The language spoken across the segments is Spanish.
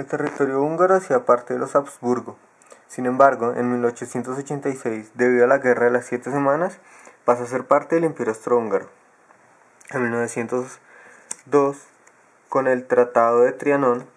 El territorio húngaro hacía parte de los Habsburgo. Sin embargo, en 1886, debido a la Guerra de las Siete Semanas, pasó a ser parte del Imperio Austrohúngaro. En 1902, con el Tratado de Trianón,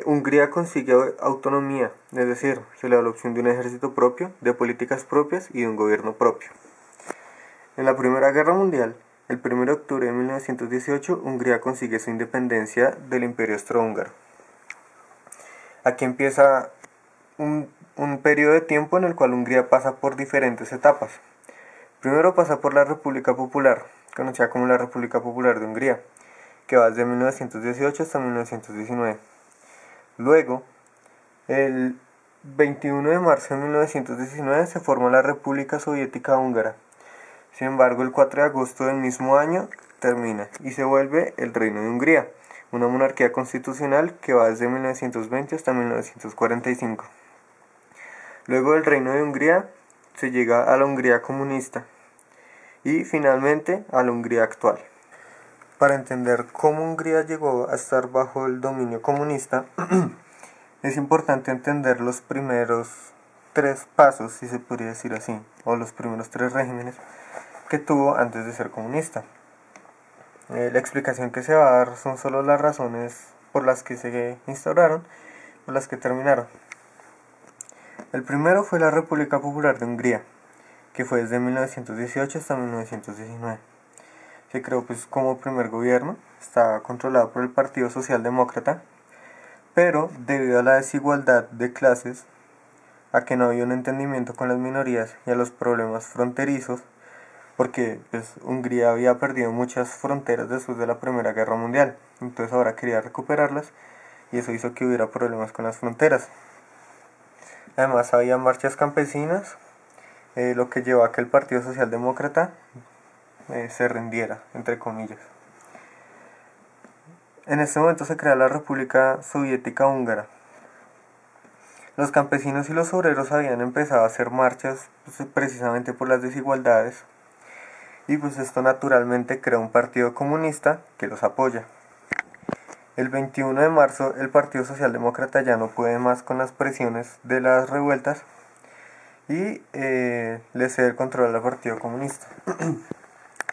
Hungría consigue autonomía, es decir, se le da la opción de un ejército propio, de políticas propias y de un gobierno propio. En la Primera Guerra Mundial, el 1 de octubre de 1918, Hungría consigue su independencia del Imperio Austrohúngaro. Aquí empieza un periodo de tiempo en el cual Hungría pasa por diferentes etapas. Primero pasa por la República Popular, conocida como la República Popular de Hungría, que va desde 1918 hasta 1919. Luego, el 21 de marzo de 1919 se forma la República Soviética Húngara. Sin embargo, el 4 de agosto del mismo año termina y se vuelve el Reino de Hungría, una monarquía constitucional que va desde 1920 hasta 1945. Luego del Reino de Hungría se llega a la Hungría comunista y finalmente a la Hungría actual. Para entender cómo Hungría llegó a estar bajo el dominio comunista, es importante entender los primeros tres pasos, si se podría decir así, o los primeros tres regímenes que tuvo antes de ser comunista. La explicación que se va a dar son solo las razones por las que se instauraron, por las que terminaron. El primero fue la República Popular de Hungría, que fue desde 1918 hasta 1919. Se creó como primer gobierno, estaba controlado por el Partido Socialdemócrata, pero debido a la desigualdad de clases, a que no había un entendimiento con las minorías y a los problemas fronterizos, porque Hungría había perdido muchas fronteras después de la Primera Guerra Mundial, entonces ahora quería recuperarlas y eso hizo que hubiera problemas con las fronteras. Además había marchas campesinas, lo que llevó a que el Partido Socialdemócrata se rindiera, entre comillas. En este momento se crea la República Soviética Húngara. Los campesinos y los obreros habían empezado a hacer marchas precisamente por las desigualdades y esto naturalmente crea un partido comunista que los apoya. El 21 de marzo el Partido Socialdemócrata ya no puede más con las presiones de las revueltas y le cede el control al Partido Comunista.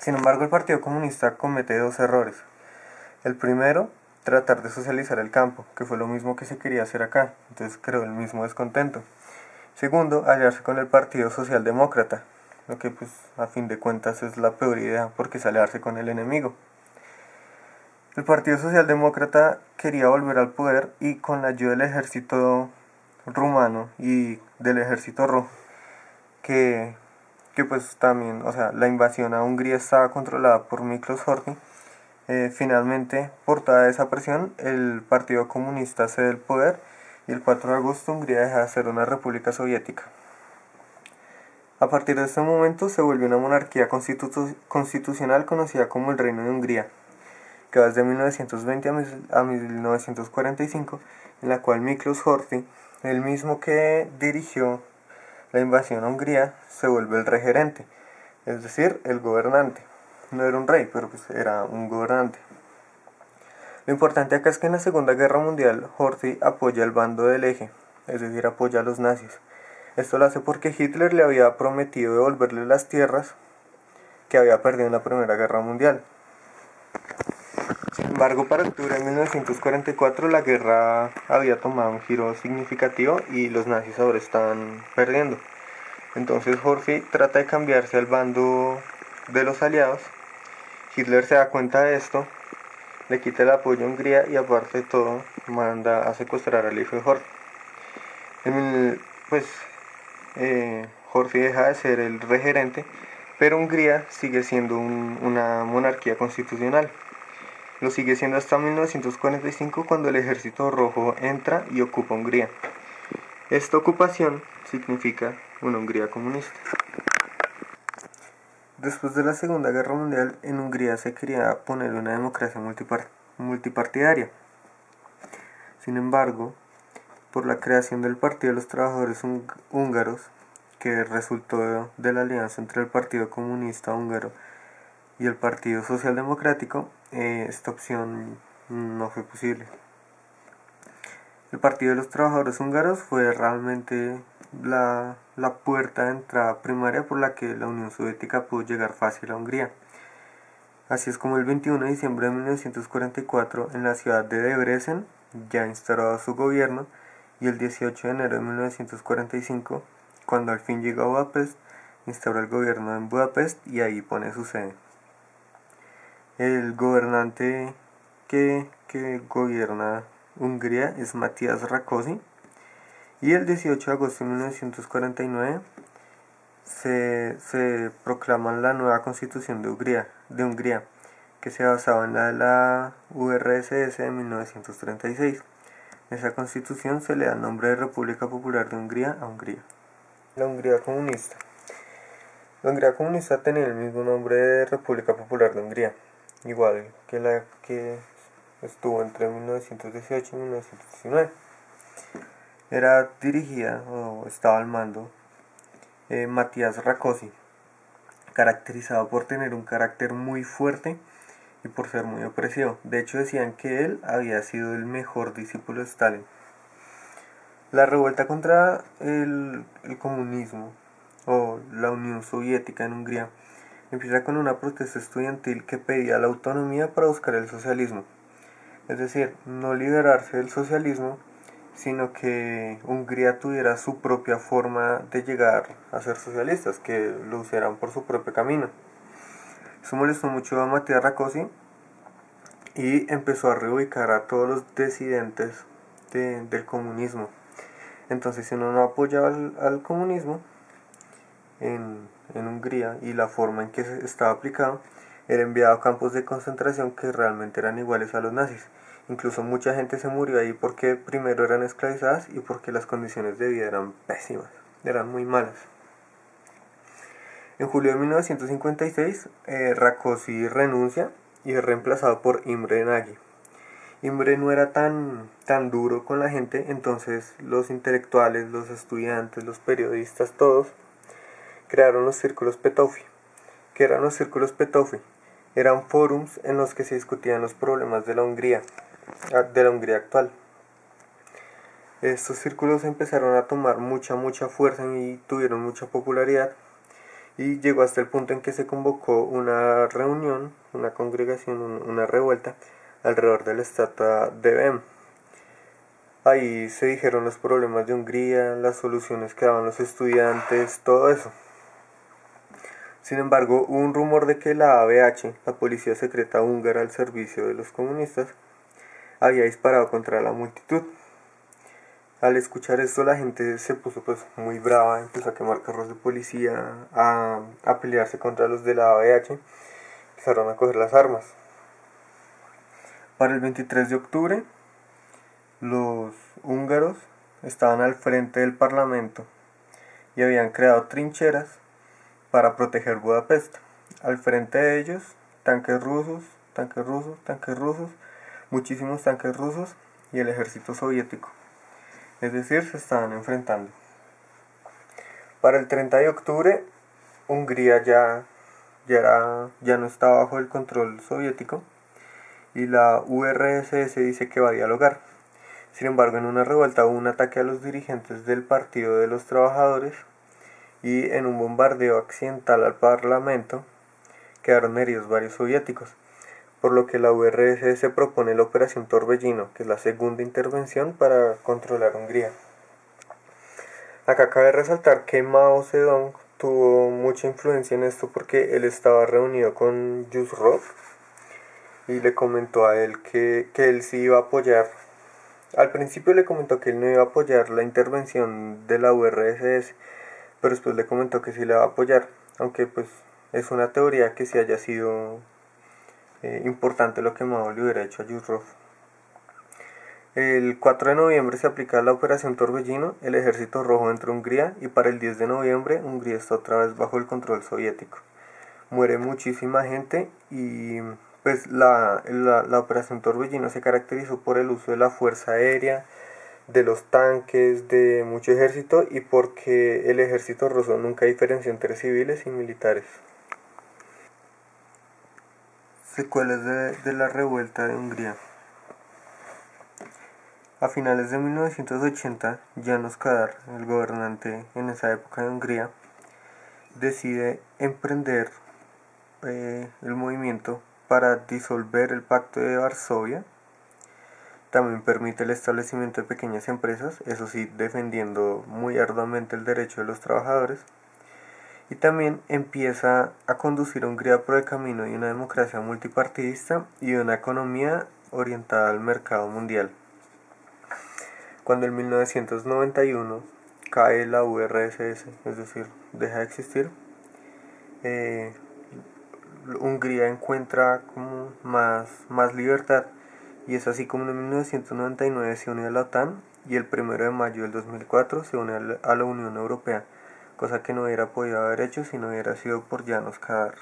Sin embargo, el Partido Comunista comete dos errores. El primero, tratar de socializar el campo, que fue lo mismo que se quería hacer acá, entonces creó el mismo descontento. Segundo, aliarse con el Partido Socialdemócrata, lo que a fin de cuentas es la peor idea porque es aliarse con el enemigo. El Partido Socialdemócrata quería volver al poder y con la ayuda del ejército rumano y del ejército rojo, que también, la invasión a Hungría estaba controlada por Miklos Horthy. Finalmente, por toda esa presión, el Partido Comunista cede el poder y el 4 de agosto Hungría deja de ser una república soviética. A partir de este momento se vuelve una monarquía constitucional conocida como el Reino de Hungría, que va desde 1920 a 1945, en la cual Miklos Horthy, el mismo que dirigió la invasión a Hungría, se vuelve el regerente, es decir, el gobernante. No era un rey, pero era un gobernante. Lo importante acá es que en la Segunda Guerra Mundial Horthy apoya el bando del eje, es decir, apoya a los nazis. Esto lo hace porque Hitler le había prometido devolverle las tierras que había perdido en la Primera Guerra Mundial. Sin embargo, para octubre de 1944 la guerra había tomado un giro significativo y los nazis ahora están perdiendo. Entonces Horthy trata de cambiarse al bando de los aliados. Hitler se da cuenta de esto, le quita el apoyo a Hungría y aparte de todo manda a secuestrar al hijo de Horthy. Horthy deja de ser el regerente, pero Hungría sigue siendo una monarquía constitucional. Lo sigue siendo hasta 1945 cuando el ejército rojo entra y ocupa Hungría. Esta ocupación significa una Hungría comunista. Después de la Segunda Guerra Mundial, en Hungría se quería poner una democracia multipartidaria. Sin embargo, por la creación del Partido de los Trabajadores Húngaros, que resultó de la alianza entre el Partido Comunista Húngaro y el Partido Socialdemocrático, esta opción no fue posible. El Partido de los Trabajadores Húngaros fue realmente la puerta de entrada primaria por la que la Unión Soviética pudo llegar fácil a Hungría. Así es como el 21 de diciembre de 1944, en la ciudad de Debrecen, ya instauraba su gobierno, y el 18 de enero de 1945, cuando al fin llegó a Budapest, instauró el gobierno en Budapest y ahí pone su sede. El gobernante que gobierna Hungría es Matías Rákosi, y el 18 de agosto de 1949 se proclama la nueva constitución de Hungría, que se basaba en la de la URSS de 1936. Esa constitución se le da el nombre de República Popular de Hungría a Hungría. La Hungría comunista. La Hungría comunista tenía el mismo nombre de República Popular de Hungría, igual que la que estuvo entre 1918 y 1919. Era dirigida o estaba al mando Matías Rákosi, caracterizado por tener un carácter muy fuerte y por ser muy opresivo. De hecho, decían que él había sido el mejor discípulo de Stalin. La revuelta contra el comunismo o la Unión Soviética en Hungría empieza con una protesta estudiantil que pedía la autonomía para buscar el socialismo. Es decir, no liberarse del socialismo, sino que Hungría tuviera su propia forma de llegar a ser socialistas, que lo hicieran por su propio camino. Eso molestó mucho a Matías Rákosi y empezó a reubicar a todos los disidentes del comunismo. Entonces, si uno no apoyaba al comunismo en Hungría y la forma en que estaba aplicado, era enviado a campos de concentración que realmente eran iguales a los nazis. Incluso mucha gente se murió ahí porque primero eran esclavizadas y porque las condiciones de vida eran pésimas, eran muy malas. En julio de 1956, Rákosi renuncia y es reemplazado por Imre Nagy. Imre no era tan duro con la gente, entonces los intelectuales, los estudiantes, los periodistas, todos crearon los círculos Petofi. ¿Qué eran los círculos Petofi? Eran forums en los que se discutían los problemas de la Hungría actual. Estos círculos empezaron a tomar mucha fuerza y tuvieron mucha popularidad, y llegó hasta el punto en que se convocó una reunión, una congregación, una revuelta alrededor de la estatua de Bem. Ahí se dijeron los problemas de Hungría, las soluciones que daban los estudiantes, todo eso. Sin embargo, hubo un rumor de que la ABH, la policía secreta húngara al servicio de los comunistas, había disparado contra la multitud. Al escuchar esto, la gente se puso muy brava, empezó a quemar carros de policía, a pelearse contra los de la ABH, empezaron a coger las armas. Para el 23 de octubre, los húngaros estaban al frente del parlamento y habían creado trincheras para proteger Budapest. Al frente de ellos, tanques rusos, muchísimos tanques rusos y el ejército soviético. Es decir, se estaban enfrentando. Para el 30 de octubre, Hungría ya no estaba bajo el control soviético y la URSS dice que va a dialogar. Sin embargo, en una revuelta hubo un ataque a los dirigentes del Partido de los Trabajadores y en un bombardeo accidental al parlamento quedaron heridos varios soviéticos, por lo que la URSS propone la Operación Torbellino, que es la segunda intervención para controlar Hungría. Acá cabe resaltar que Mao Zedong tuvo mucha influencia en esto porque él estaba reunido con Yusrov y le comentó a él que él sí iba a apoyar. Al principio le comentó que él no iba a apoyar la intervención de la URSS, pero después le comentó que sí la va a apoyar, aunque es una teoría que sí haya sido importante lo que Mao le hubiera hecho a Yusrov. El 4 de noviembre se aplica la Operación Torbellino, el Ejército Rojo entra a Hungría y para el 10 de noviembre Hungría está otra vez bajo el control soviético. Muere muchísima gente y la Operación Torbellino se caracterizó por el uso de la fuerza aérea, de los tanques, de mucho ejército y porque el ejército ruso nunca diferenció entre civiles y militares. Secuelas de la revuelta de Hungría. A finales de 1980, János Kadar, el gobernante en esa época de Hungría, decide emprender el movimiento para disolver el Pacto de Varsovia. También permite el establecimiento de pequeñas empresas, eso sí, defendiendo muy arduamente el derecho de los trabajadores. Y también empieza a conducir a Hungría por el camino de una democracia multipartidista y de una economía orientada al mercado mundial. Cuando en 1991 cae la URSS, es decir, deja de existir, eh, Hungría encuentra como más libertad, y es así como en 1999 se une a la OTAN y el 1 de mayo del 2004 se une a la Unión Europea, cosa que no hubiera podido haber hecho si no hubiera sido por János Kadar.